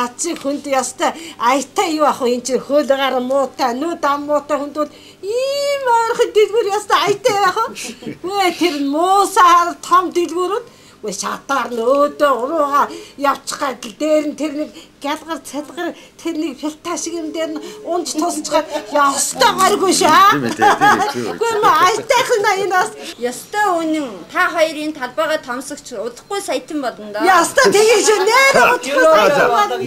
Наци хүнд ястай аятай юу ах вэ? Энд чинь хөөлгаар муутай, нүүд ам муутай хүнд бол ийм ойрхон дэлгүүр ястай аятай байх уу? Үгүй тэр муусаар том дэлгүүрүүд үгүй шатаар нөөдөө урууга явчих гал дээр нь тэр нэг гялгар цалгар тэр нэг филта шиг юм дээр нь унж тусчгаад ястай гаргүй шаа. Үгүй айтайхан энэ бас ястай үнэн та хоёрын талбайгаа томсогч удахгүй саятан бодно доо. Ястай тэгээ шүү нээр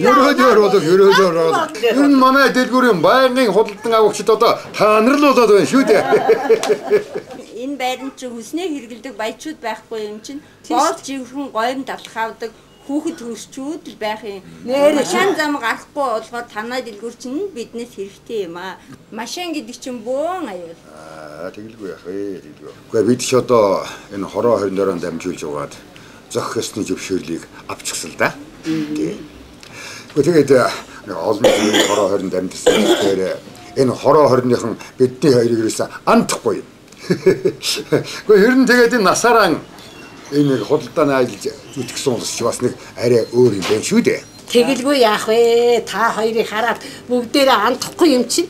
Ерөөдөр бол. Ер нь манай дэлгүүрийн байнгын худалдан авагчид одоо та нар л болоод байна шүү дээ. Энэ байранд чи хүснээ хэрэгэлдэг баячууд байхгүй юм чинь боол жигхэн гоём давлах авдаг хүүхэд хөрчүүд байх юм. Машин зам гарахгүй болохоор танай дэлгүүр чинь биднээс хэрэгтэй юм аа. Машин гэдэг чинь бөөн аюул. Тэгэлгүй яах вэ? Гэхдээ бид ч одоо энэ хороо 20 дөрөнд дамжуулж угаад зөх ёсны зөвшөөрлийг авчихсан л да. Тэгээд олон жилийн хороо 20 дамжсан тэгэхээр энэ хороо 20-ийн бидний хоёрыг ерөөсө андахгүй юм. Гэхдээ хэрэн тэгээд энэ насаараа энэ худалдааны ажиллаж зүтгэсэн улс ч бас нэг арай өөр юм байна шүү дээ. Тэгэлгүй яах вэ? Та хоёрыг хараад бүгдээрээ андахгүй юм чинь.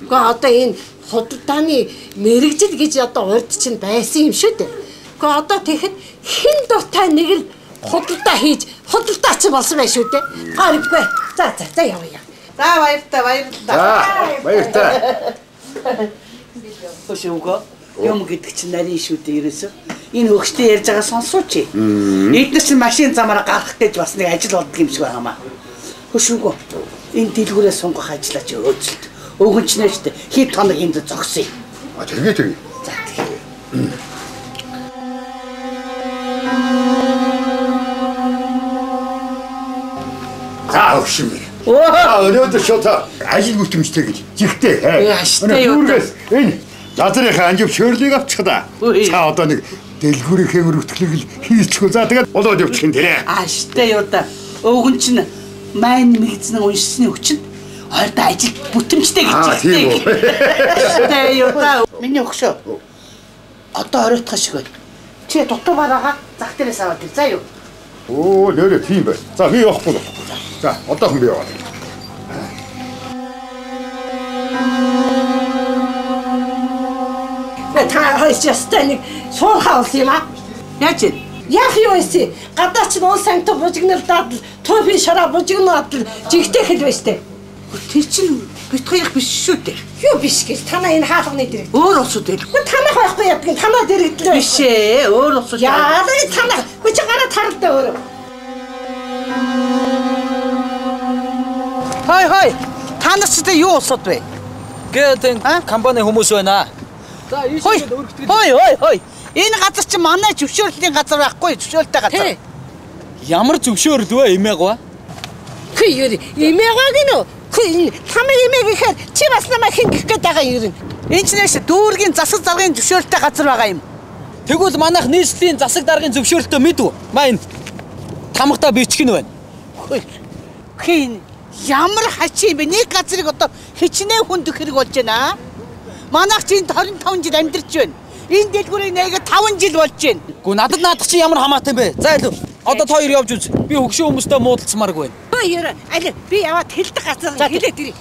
Гэхдээ одоо энэ худалдааны мэрэгжил гэж одоо урд чинь байсан юм шүү дээ. Гэхдээ одоо тэгэхэд хэн дуртай нэг л худалдаа хийж худалдаач болсон байх шүү дээ. Гариггүй. За явъя. За баярлалаа. Баярлалаа. Хөшөөгөө юм гэдэг чинь нарийн шүү дээ ерөөсөө. Энэ хөгштэй ярьж байгаа сонсооч. Эдгээр чинь машин замаараа гарах гэж бас нэг ажил болдог юм шиг байгаамаа. Хөшөөгөө энэ дэлгүүрээ сунгах ажиллаач өөзөлт. Өгөнчнээ штэ хэд тоног энд зогсъё. Тэгээ. За тэгээ. Өгшин. Өнөөдөр шота ажил бүтэмжтэй гэж жигтэй. Яаштай юу. Энэ газрынхаа анжив шөөрлийг авчих да. За одоо нэг дэлгүүрийнхээ өрөвтглийг л хийчихв. За тэгээд болоод явчих юм тэрэ. Ааштай юу да. Өвгөн чинь майн мэгцэн уншсны хүчин ойртой ажил бүтэмжтэй гэж жигтэй. Ааштай юу да. Миний өгшөө. Одоо оройтох шиг байна. Чи дутуу бараага зах дээрээс аваад ир. За юу. Оо нэрэ тийм байна. За би явахгүй. За одоохон би яваа. Та ястай нэг суурхаа болсон юм аа. Яаж вэ? Яах юу вэ? Гадаач нь уул санта бужигналдаад тоофи шараа бужигнаад жигтэй хэл байж тээ. Тэр чинь бит хоёрх биш шүү дээ. Юу биш гэж танаа энэ хаалганы дэрэг. Өөр улсууд ээ. Танах байхгүй яддаг танаа дэрэгдлээ. Биш ээ. Өөр улсууд. Яа, танах. Чи гараа таралдаа өөрөө. Хой. Танаас ч юу улсууд вэ? Гэдэг компани хүмүүс байна. За ийшээ өргөтгөл. Хой. Энэ газар чинь манай зөвшөөрлийн газар байхгүй, зөвшөөрөлтэй газар. Ямар зөвшөөрөл вэ эмээг ба? Хөөе, эмээг гинөө. Хамаг эмээг гэхээр чи бас намайг хэн гэх гээд байгаа юм. Энэ ч нэш дүүргийн засаг даргын зөвшөөрөлтэй газар байгаа юм. Тэгвэл манайх нийслэлийн засаг даргын зөвшөөрөлтөө мэдв. Маань тамхтаа бичих нь байна. Хин ямар хачи бэ? Нэг газрыг одоо хичнээн хүнд хэрэг болж байна. Манайх чинь 25 жил амьдарч байна. Энэ дэлгүүрийг нэгээ 5 жил болж байна. Гү надад чи ямар хамаатай бэ? За илүү. Одоо та хоёр явж үз. Би хөгшөө хүмүүстэй муудалцмааргүй байна. Хөөе, аль би яваад хэлдэг газар хэлээд ирээ.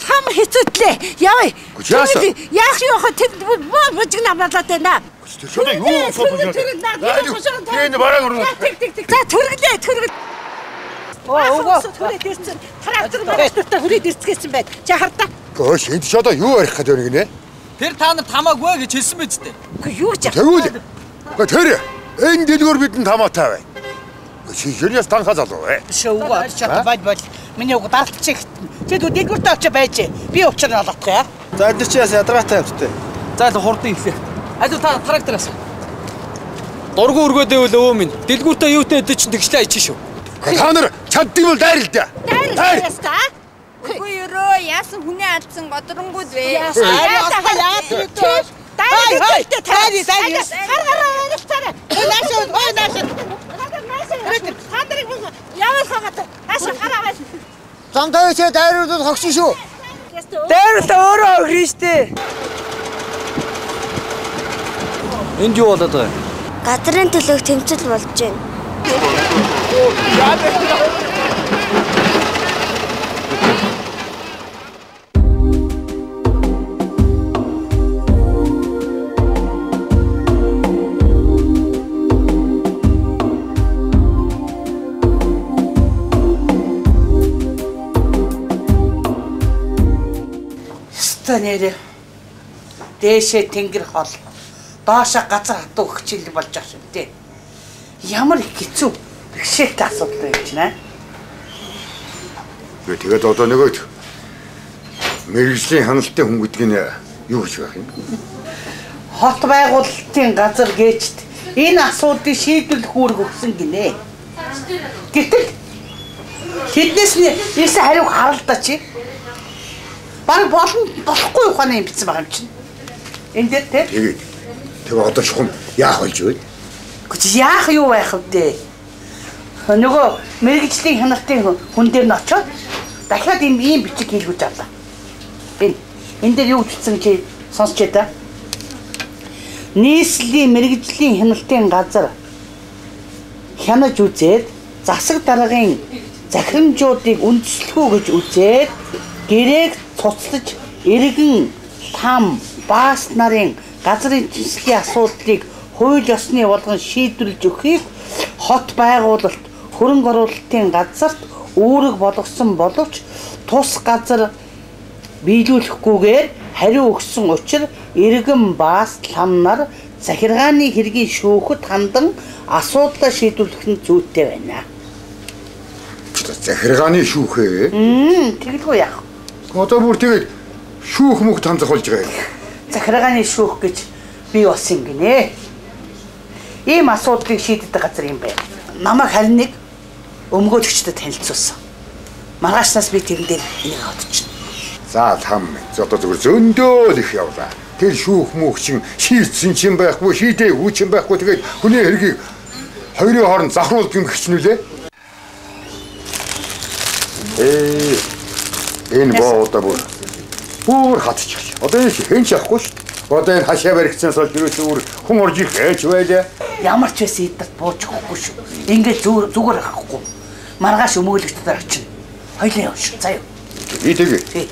Хам хэцүүдлээ. Явъя. Яах юу хаа тэр бужигна болоод байна. Шода юу фото. Энэ бараг орно. За төргөл. Түрээд ирсэн. Трактор маргаштуртаа хүрээд ирцгээсэн байд. Чи хардаа. Гөөш энд ч одоо юу арих гэдэг юм гинэ? Тэр та нар тамаагүй гэж хэлсэн биз дээ. Үгүй юу ч. Тэгвэл. Тэр энэ дэлгүүр бидэнд хамаатай бай. Чи юунаас танхаа залуу вэ? Шоугаа чад бай. Миний уг дартчих. Чи дэлгүүртээ очиж байж. Би учрыг олгох яа. За энэ чи яс ядаргаатай явдтай. За л хурдан ихлээ. Алуу та трактороос. Дургу өргөөд байвал өвөө минь. Дэлгүүртээ юутай өдөө чинь тэгшлээ ичэн шүү. Та нар чаддсан бол дайр л да. Дайр яста. Үгүй юу яасан хүний алдсан годронгууд вэ? Яа. Дайр. Харгараа ойлцаарай. Нааш. Хандрыг явал хагаад. Хаашаа хараа. Замтай чи дайруудад хогсон шүү. Дайр л өөрөө өгнө штэ. Энд юу болоод байгаа? газрын төлөөх тэмцэл болж байна. Нэрэ дээшээ тэнгэр хол доошоо газар хатуу хичээл болж байгаа шүү дээ. Ямар их хэцүү бэрхшээлтэй асуудал байж байна. Тэгээд одоо нөгөөд мэрэгжлийн хяналтын хүн гэдэг нь юу гэж байх юм? Хот байгуулалтын газар гээчд энэ асуудлыг шийдвэрлэх үүрэг өгсөн гинэ. Гэтэл тэднээс нээсэн хариуг харалдаа чи. Баг болохгүй ухааны юм бичсэн байгаа юм чинь. Энд дээр тий. Тэгээ одоо шухан яах болж вэ? Гэхдээ яах юу байх вэ? Нөгөө мэрэгжлийн хяналтын хүн дээр нь очоод дахиад ийм бичиг хийлгэж авлаа. Энэ дээр юу бичсэн чи сонсч та. Нийслэлийн мэрэгжлийн хяналтын газар хянаж үзээд засаг даргын захирамжуудыг үндэслэхүү гэж үзээд гэрээг цуцлаж иргэн там баас нарын газрын эзэмшлийн асуудлыг хууль ёсны болгон шийдвэрлэж өгөхийг хот байгуулалт хөрөнгө оруулалтын газарт үүрэг болгосон боловч тус газар биелүүлэхгүйгээр хариу өгсөн учраас иргэн баас лам нар захиргааны хэргийн шүүхэд хандан асуудлаа шийдвэрлэх нь зүйтэй байна. Захиргааны шүүхээ? Тэгэлгүй яах. Одоо бүр тэгээд шүүх мөх танзах болж байгаа юм. Захиргааны шүүх гэж бий болсон юм гинэ. Ийм асуудлыг шийддэг газар юм байна. Намайг харин нэг өмгөөлөгчдөд танилцуулсан. Маргаашнаас би тэрэн дээр энийг бодчихно. За там одоо зүгээр зөндөө их явлаа. Тэр шүүх мөх чинь шийдсэн чинь байхгүй, шийдээгүй чинь байхгүй. Тэгээд хүний хэргийг хоёрын хооронд завхруулж юм хичнүүлээ. Энэ боо одоо бүр хатчих. Одоо энэ хэн ч явахгүй шүү. Одоо энэ хашаа баригдсан сол юусэн хүн орж их ээж байлаа. Ямар ч байсан эдэрт бууж өгөхгүй шүү. Ингээд зүгээр хахгүй. Маргааш өмөөлөгчдөр очино. Хоёлын явж шүү. Заа юу. Би тэгээ.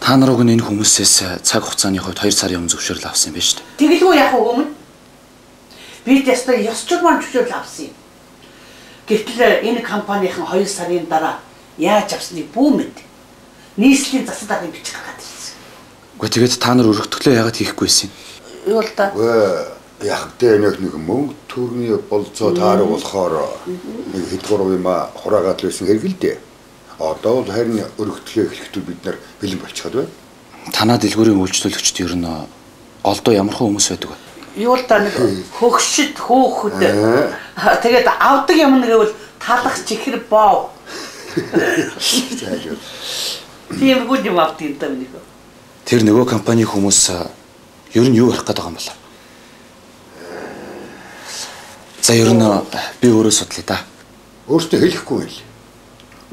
Та нар уг энэ хүмүүсээс цаг хугацааны хувьд 2 сарын өмнө зөвшөөрөл авсан юм байна шүү дээ. Тэгэлгүй яах вэ өмнө? Би тест ёс журман зөвшөөрөл авсан юм. Гэтэл энэ компанийн 2 сарын дараа яаж авсныг бүү мэд. Нийслэлийн засаг даргын бичих гаргаад ирсэн. Гэхдээ тэгээд та нар өргөтгөлөө яагаад хийхгүй байсан юм? Юу л да. Яг тэ нэг мөнгө төрний болцоо таарах болохоор нэг хэдгүр юм хураагаад л байсан хэрэг л дээ. Одоо л харин өргөтлөө эхлэхдээ бид нар бэлэн болчиход байна. Танаа дэлгүүрийн үйлчлүүлэгчд ер нь голдоо ямархан хүмүүс байдаг вэ? Юу л да нэг хөгшөд хөөхөд. Тэгээд авдаг юм нэгэвэл талах чихэр боо. Тийм гүд юм авдаг юм даа нэг. Тэр нөгөө компани хүмүүс ер нь юу ярих гээд байгаа юм бол? За ер нь би өөрөө судлаа да. Өөртөө хэлэхгүй байл.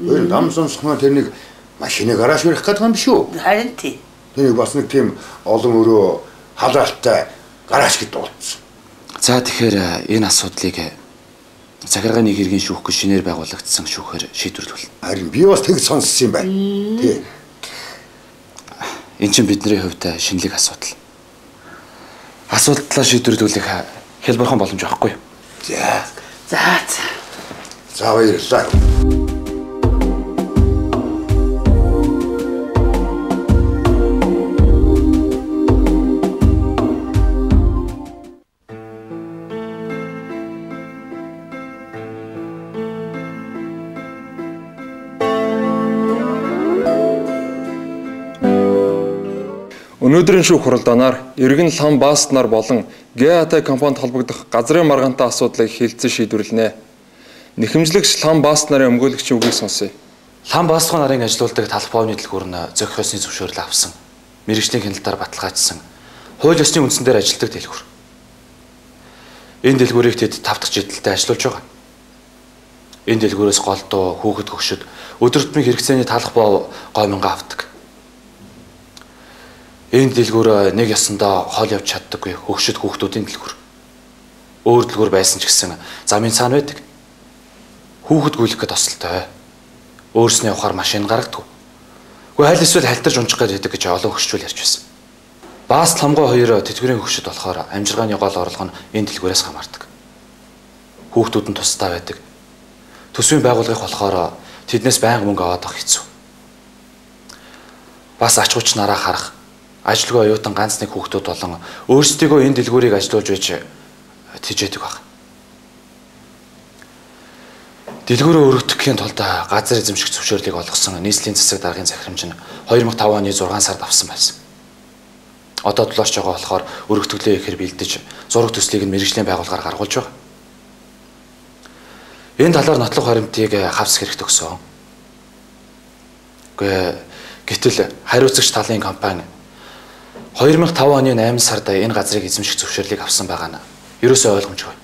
Өөр нам сонсохноо тэр нэг машины гараж барих гэдэг юм биш үү? Харин тий. Тэр бас нэг тийм олон өрөө халаалтай гараж гэж дуудсан. За тэгэхээр энэ асуудлыг захиргааны хэргийн шүүх гэж шинээр байгуулагдсан шүүхээр шийдвэрлэв. Харин би бас тэг сонссон юм байна. Тий. Энд чинь бидний хувьд шинэлэг асуудал. Асуудлаа шийдвэрлэх хэлбэрхэн боломж байхгүй юу? За баярлалаа. Өнөөдрийн шүүх хуралдаанаар иргэн лам бааст нар болон ГАТ компанид холбогдох газрын маргаантай асуудлыг хэлэлцэн шийдвэрлэнэ. Нэхэмжлэгч лам бааст нарын өмгөөлөгчийн үгийг сонсъё. Лам баасгын нарын ажилуулдаг талбайны дэлгүүр нь зохиосны зөвшөөрөл авсан. Мэргэжлийн хяналтаар баталгаажсан. Хууль ёсны үндсэн дээр ажилладаг дэлгүүр. Энэ дэлгүүрийг тэд 5 дахь жилдээ ажиллуулж байгаа. Энэ дэлгүүрээс голдуу, хүүхэд хөгшөд өдөр тутмын хэрэгцээний талах боо гомингаа авдаг. Энэ дэлгүүр нэг ясандаа хоол явж чаддаггүй хөгшөд хүүхдүүдийн дэлгүүр. Өөр дэлгүүр байсан ч гэсэн замын цаана байдаг. Хүүхэд гүйлэх гээд тосолтой. Өөрснөө явахаар машин гаргадаг. Гэхдээ аль эсвэл халтарж унчих гээд байдаг гэж олон хөгшчүүл ярьж байсан. Баас Ламгой хоёр тэтгэврийн хөгшөд болохоор амжиргааны гол орлого нь энэ дэлгүүрээс хамаардаг. Хүүхдүүд нь тусдаа байдаг. Төсвийн байгууллагын болохоор тэднээс байнга мөнгө аваад авах хэцүү. Бас ач хүч нараа харах, ажилгүй оюутан ганц нэг хүүхдүүд болон өөрсдийгөө энэ дэлгүүрийг ажилуулж байж тэжээдэг баг. Дэлгүүрөө өргөдөхийн тулд газар эзэмших зөвшөөрлийг олгосон нийслэлийн засаг даргын захирамж нь 2005 оны 6 сард авсан байсан. Одоо дулаарч байгаа болохоор өргөтгөлөө ихээр бэлдэж зураг төслийг нь мэргэжлийн байгууллагаар гаргуулж байгаа. Энэ талаар нотлох баримтыг хавс хэрэгт өгсөн. Гэтэл хариуцагч талын компани 2005 оны 8 сард энэ газрыг эзэмших зөвшөөрлийг авсан байгаа нь ерөөсөө ойлгомжгүй.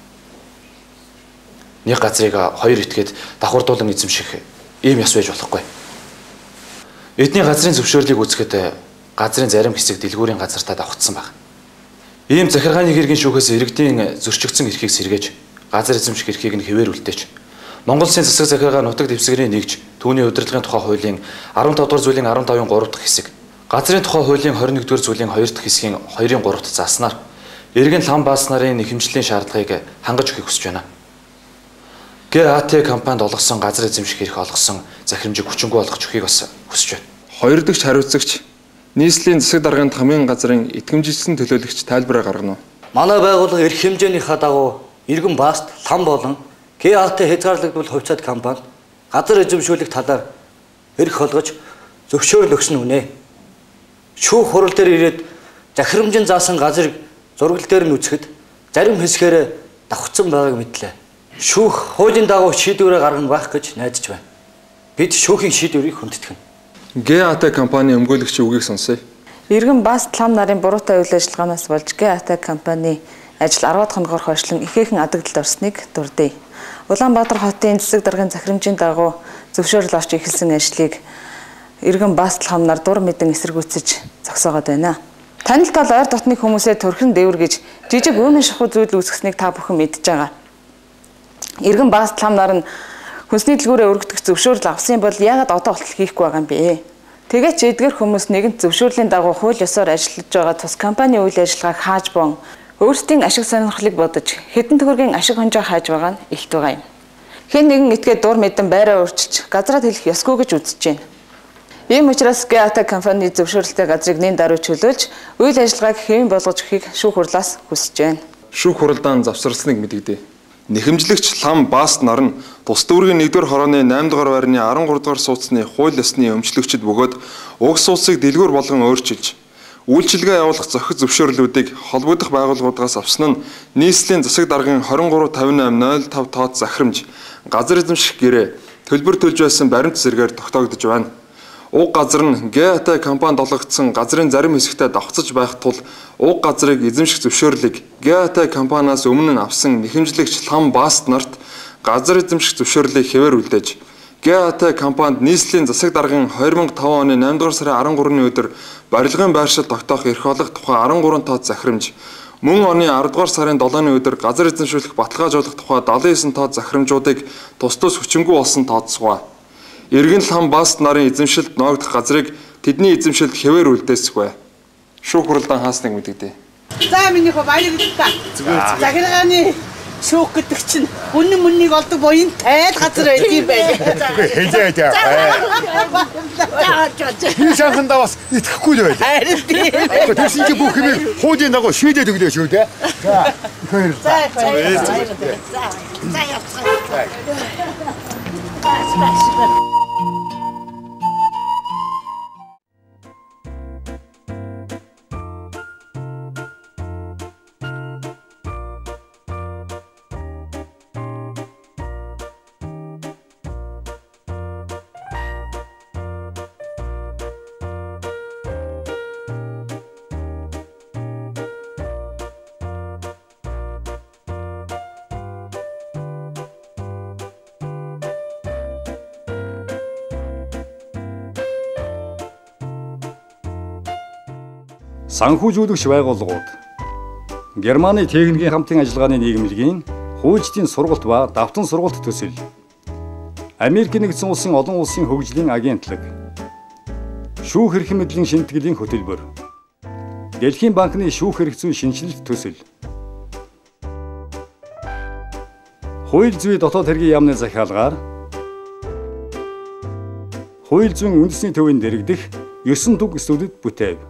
Нэг газрыг хоёр этгээд давхардуулан эзэмших ийм ёс байж болохгүй. Эдний газрын зөвшөөрлийг үзэхэд газрын зарим хэсэг дэлгүүрийн газартаа давхцсан байна. Ийм захиргааны хэргийн шүүхээс иргэдийн зөрчигдсөн эрхийг сэргээж газар эзэмших эрхийг нь хэвээр үлдээж Монгол Улсын засаг захиргаа нутаг дэвсгэрийн нэгж түүний удирдлагын тухай хуулийн 15 дугаар зүйлийн 15-ын 3 дахь хэсэг газрын тухай хуулийн 21 дугаар зүйлийн 2 дахь хэсгийн 2-ын 3 дахь зааснаар иргэн лам баас нарын нэхэмжлийн шаардлагыг хангаж өгөхийг хүсэж байна. ГАТ компанид олгосон газар эзэмших эрх олгосон захирамжийг хүчингүй болгож өгөхийг бас хүсэж байна. Хоёр дахь хариуцагч нийслэлийн засаг даргын хамгийн газрын итгэмжлсэн төлөөлөгч тайлбараа гаргана. Манай байгууллага эрх хэмжээнийхээ дагуу иргэн бааст лам болон ГАТ хязгаарлагдвал хувьцаат компанид газар эзэмшүүлэх талаар эрх олгож зөвшөөрөл өгсөн үнэ. Шүүх хурал дээр ирээд захирамжийн заасан газрыг зургал дээр нь үзэхэд зарим хэсгээр давхцсан байгааг мэдлээ. Шүүх хуулийн дагуу шийдвэрээ гаргах байх гэж найдаж байна. Бид шүүхийн шийдвэрийг хүндэтгэн. ГАТ компани өмгөөлөгчийн үгийг сонсъё. Иргэн Бааст лам нарын буруутай үйл ажиллагаанаас болж ГАТ компани ажил 10 хоногоор хойшлон ихээхэн адагдалд орсныг дурдъя. Улаанбаатар хотын засаг даргын захирамжийн дагуу зөвшөөрөл авч эхэлсэн ажлыг иргэн Бааст лам нар дур мэдэн эсэргүүцэж зогсоогоод байна. Танилт бол ойр дотны хүмүүсээ төрхөн дэвэр гэж жижиг өөмөн шахуу зүйл үүсгэснийг та бүхэн мэдж байгаа. Иргэн Бааст лам нар нь хүнсний дэлгүүрээ өргөдөх зөвшөөрөл авсан бол яагаад одоо болтол хийхгүй байгаа юм бэ? Тэгээд ч эдгээр хүмүүс нэгэнт зөвшөөрлийн дагуу хууль ёсоор ажиллаж байгаа тус компани үйл ажиллагааг хааж бон өөрсдийн ашиг сонирхлыг бодож хэдэн төгрөгийн ашиг хонжоо хааж байгаа нь ихт байгаа юм. Хэн нэгэн этгээд дур мэдэн байраа өөрчилж газраа хэлэх ёсгүй гэж үзэж байна. Ийм учраас ГАТ компани зөвшөөрлөлтэй газрыг нэн даруй чөлөөлж үйл ажиллагааг хэвэн болгож өгөхийг шүүх хурлаас хүсэж байна. Шүүх хуралдаан завсарсныг мэдэгдэв. Нэхэмжлэгч лам Бааст нар нь тус дүүргийн 1-р хорооны 8-р байрны 13-р сууцны хууль ёсны өмчлөгчд бөгөөд уг сууцыг дэлгүүр болгон өөрчилж үйлчилгээ явуулах зохиц зөвшөөрлүүдийг холбогдох байгууллагуудаас авсан нь нийслэлийн засаг даргын 235805 тоод захирамж газар эзэмших гэрээ төлбөр төлж байсан баримт зэрэгээр тогтоогдож байна. Уг газар нь ГАТ компанид олгогдсон газрын зарим хэсэгтээ давхцаж байх тул уг газрыг эзэмших зөвшөөрлийг ГАТ компаниас өмнө нь авсан нэхэмжлэгч лам Бааст нарт газар эзэмших зөвшөөрлийг хэвээр үлдээж ГАТ компанид нийслэлийн засаг даргын 2005 оны 8-р сарын 13-ны өдөр барилгын байршил тогтоох эрх олох тухай 13 тоод захирамж, мөн оны 10-р сарын 7-ны өдөр газар эзэмшүүлэх баталгаажуулах тухай 79 тоод захирамжуудыг тус тус хүчингүй болсон тооцсогоо. Иргэн лам Бааст нарын эзэмшилд ноогдох газрыг тэдний эзэмшилд хэвээр үлдээсгүй. Шүүх хуралдаан хаасныг мэдэгдэв. За миний хөө баяр та. Захиргааны шүүх гэдэг чинь үнэн мөннийг олдог буян тайл газар байд юм байна. Хэлээ дээ. Би шанхандаа бас итгэхгүй л байл. Харин тийм. Тэрсэн чи бүх юм хуулийн дагуу шийдээд өглөө шүү дээ. За. За явцгаа. санхүүжүүлэгч байгууллагууд, Германы техникийн хамтын ажиллагааны нийгэмлэгийн хуульчдын сургалт ба давтан сургалт төсөл, Америк нэгдсэн улсын олон улсын хөгжлийн агентлаг, шүүх эрх мэдлийн шинтгэлийн хөтөлбөр, Дэлхийн банкны шүүх эрх зүйн шинжилэлт төсөл, хууль зүйн дотоод хэргийн яамны захиалгаар хууль зүйн үндэсний төвийн дэргэдэх 9 төв эсвэлд бүтээв.